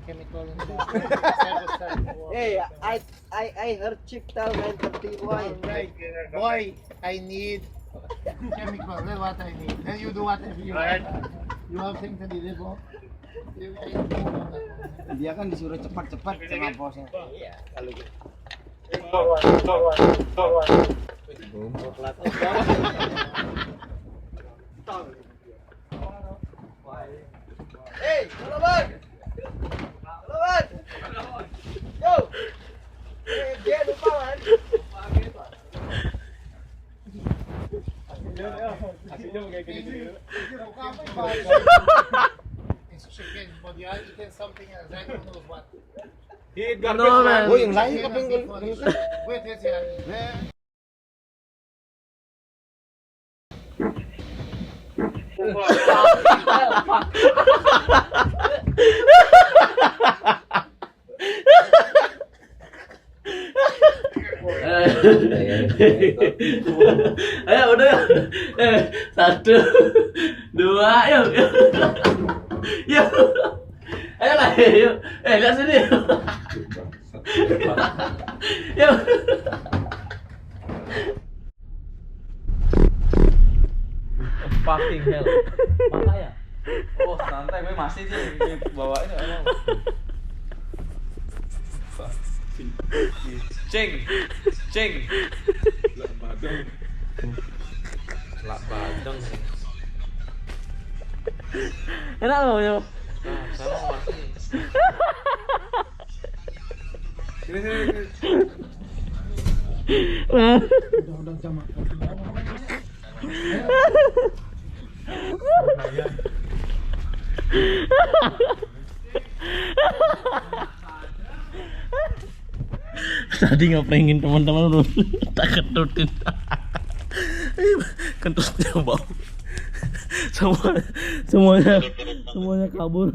chemical in the Hey, I heard chick tell 9:30 why. Boy, I need chemical. That's what I need. Then you do whatever you want. You have things to deliver. Dia kan disuruh cepat-cepat sama bosnya. Iya, kalau gitu. Hey, Pengalaman. Pengalaman. Yo. Dia lupa kan? Aslinya kayak gini. It's chicken, but you are eating something else. I don't know what. Oh, yang lain kepingin. Wait, yes, yeah. Ayo udah ya. 1, 2, yuk. Yuk. Ayolah, yuk. Lihat sini. Yuk. Fucking hell. Mana ya? Oh, santai, gue masih sih bawa ini emang. Ceng. Lak badang. Enak loh, yuk. Nah, sana masih. Sini. Udah jam makan. Tadi ngeprankin teman-teman lu tak ketutin. Kentutnya bau. Semuanya kabur.